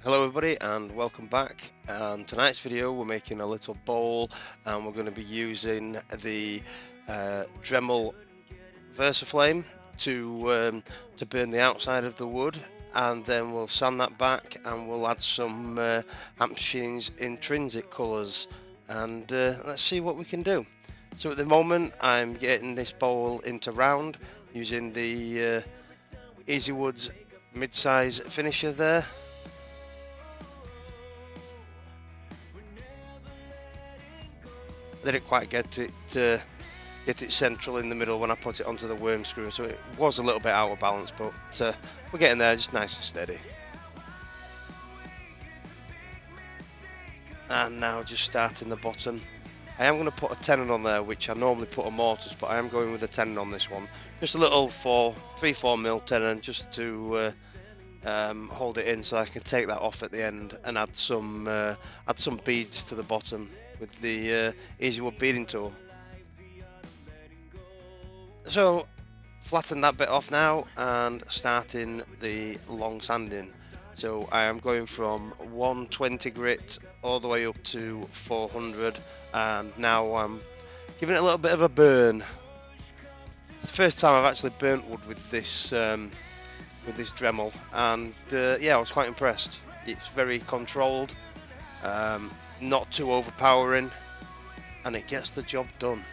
Hello everybody and welcome back. Tonight's video we're making a little bowl and we're going to be using the Dremel Vera Flame to burn the outside of the wood, and then we'll sand that back and we'll add some Hampshire Sheen's Intrinsic colours, and let's see what we can do. So at the moment I'm getting this bowl into round using the Easy Woods mid-size finisher there. I didn't quite get it central in the middle when I put it onto the worm screw, so it was a little bit out of balance, but we're getting there, just nice and steady. And now just starting the bottom. I am going to put a tenon on there, which I normally put a mortise, but I am going with a tenon on this one. Just a little 3-4mm tenon, just to hold it in, so I can take that off at the end and add some beads to the bottom with the Easy Wood beading tool. So flatten that bit off now and starting the long sanding. So I am going from 120 grit all the way up to 400, and now I'm giving it a little bit of a burn. It's the first time I've actually burnt wood with this Dremel, and yeah, I was quite impressed. It's very controlled, not too overpowering, and it gets the job done.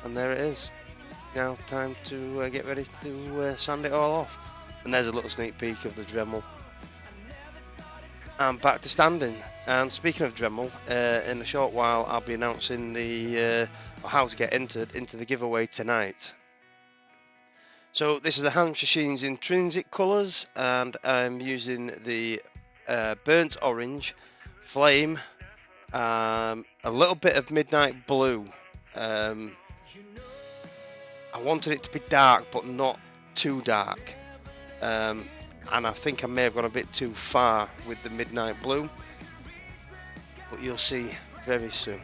And there it is. Now time to get ready to sand it all off. And there's a little sneak peek of the Dremel. And back to standing. And speaking of Dremel, in a short while I'll be announcing the how to get entered into the giveaway tonight. So this is the Hampshire Sheen's Intrinsic Colours, and I'm using the burnt orange, flame, a little bit of midnight blue. I wanted it to be dark, but not too dark. And I think I may have gone a bit too far with the midnight blue, but you'll see very soon.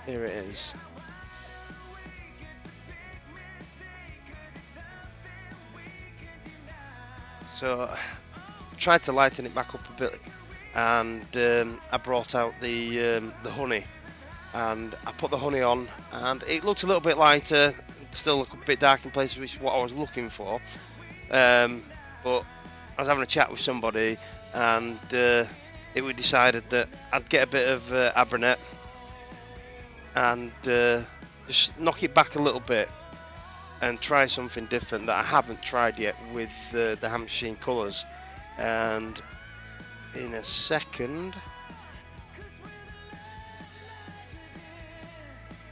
Here it is. So I tried to lighten it back up a bit, and I brought out the honey, and I put the honey on, and it looked a little bit lighter, still look a bit dark in places, which is what I was looking for. But I was having a chat with somebody, and it was decided that I'd get a bit of abranet and just knock it back a little bit and try something different that I haven't tried yet with the Hampshire Sheen Colours. And in a second,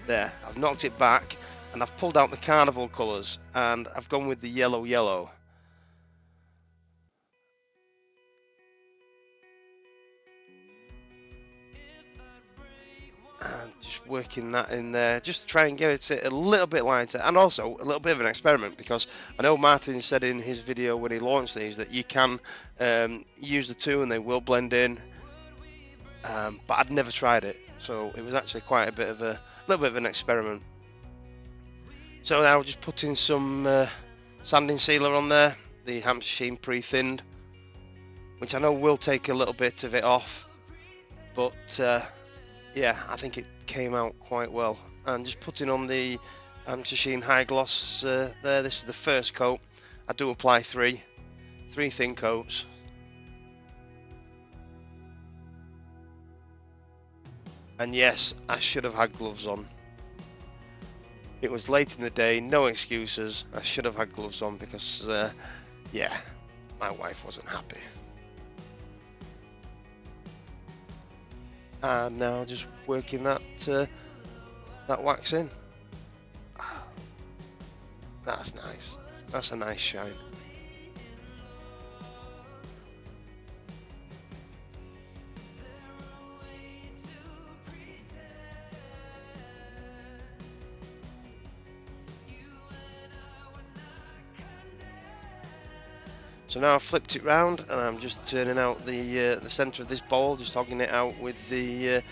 there, I've knocked it back and I've pulled out the Carnival Colours and I've gone with the yellow. And just working that in there, just to try and get it a little bit lighter, and also a little bit of an experiment, because I know Martin said in his video when he launched these that you can use the two and they will blend in, but I'd never tried it, so it was actually quite a little bit of an experiment. So now just putting some sanding sealer on there, the Hampshire Sheen pre-thinned, which I know will take a little bit of it off, but yeah, I think it came out quite well. And just putting on the Hampshire Sheen High Gloss there. This is the first coat. I do apply three thin coats. And yes, I should have had gloves on. It was late in the day, no excuses. I should have had gloves on because, yeah, my wife wasn't happy. And now just working that wax in. That's nice. That's a nice shine. So now I've flipped it round and I'm just turning out the centre of this bowl, just hogging it out with the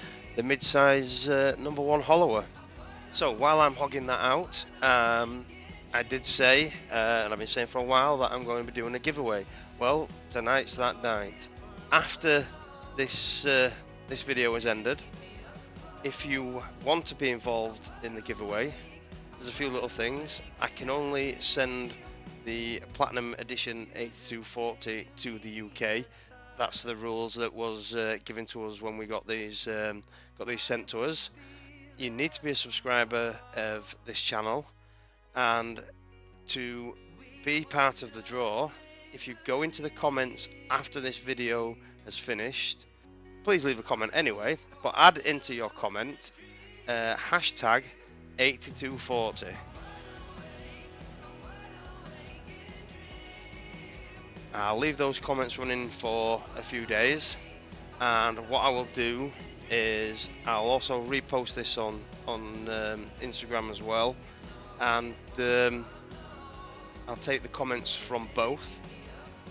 mid-size number 1 hollower. So while I'm hogging that out, I did say, and I've been saying for a while, that I'm going to be doing a giveaway. Well, tonight's that night. After this this video has ended, if you want to be involved in the giveaway, there's a few little things. I can only send the Platinum Edition 8240 to the UK. That's the rules that was given to us when we got these sent to us. You need to be a subscriber of this channel, and to be part of the draw, if you go into the comments after this video has finished, please leave a comment anyway, but add into your comment hashtag 8240. I'll leave those comments running for a few days, and what I will do is I'll also repost this on Instagram as well, and I'll take the comments from both,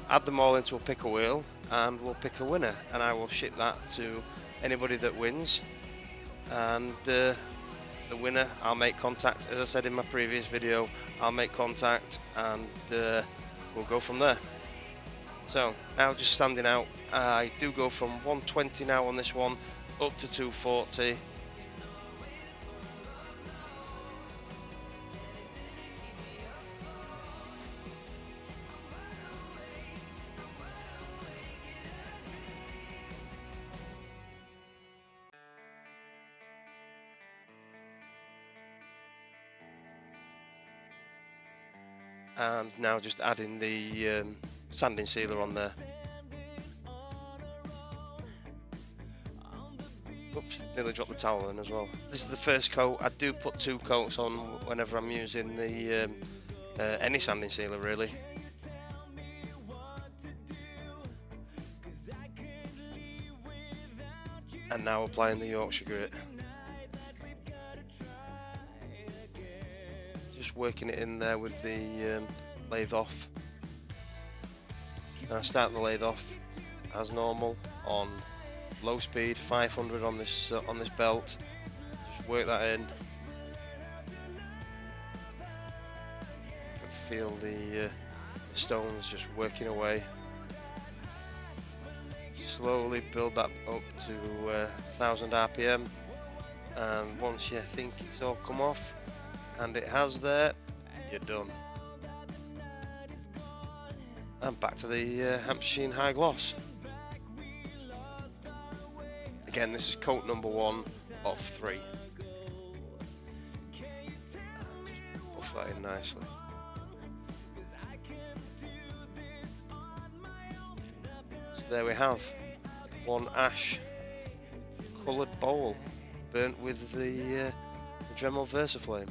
add them all into a picker wheel, and we'll pick a winner, and I will ship that to anybody that wins. And the winner, I'll make contact, as I said in my previous video, I'll make contact, and we'll go from there. So now just standing out, I do go from 120 now on this one up to 240. And now just adding the sanding sealer on there. Oops, nearly dropped the towel in as well. This is the first coat. I do put 2 coats on whenever I'm using the any sanding sealer really. And now applying the Yorkshire Grit. Just working it in there with the lathe off. Now starting the lathe off as normal on low speed, 500 on this belt. Just work that in. You can feel the stones just working away. Slowly build that up to 1000 RPM, and once you think it's all come off, and it has there, you're done. And back to the Hampshire Sheen High Gloss. Again, this is coat number 1 of 3. Just buff that in nicely. So there we have one ash coloured bowl burnt with the Dremel Vera Flame.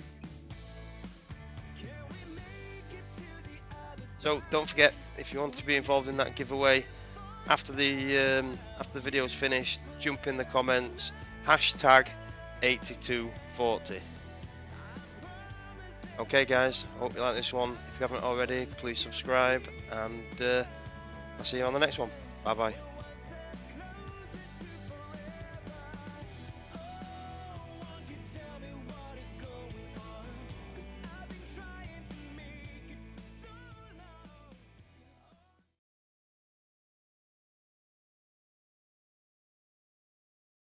So don't forget, if you want to be involved in that giveaway, after the video is finished, jump in the comments, hashtag 8240. Okay guys, hope you like this one. If you haven't already, please subscribe, and I'll see you on the next one. Bye bye.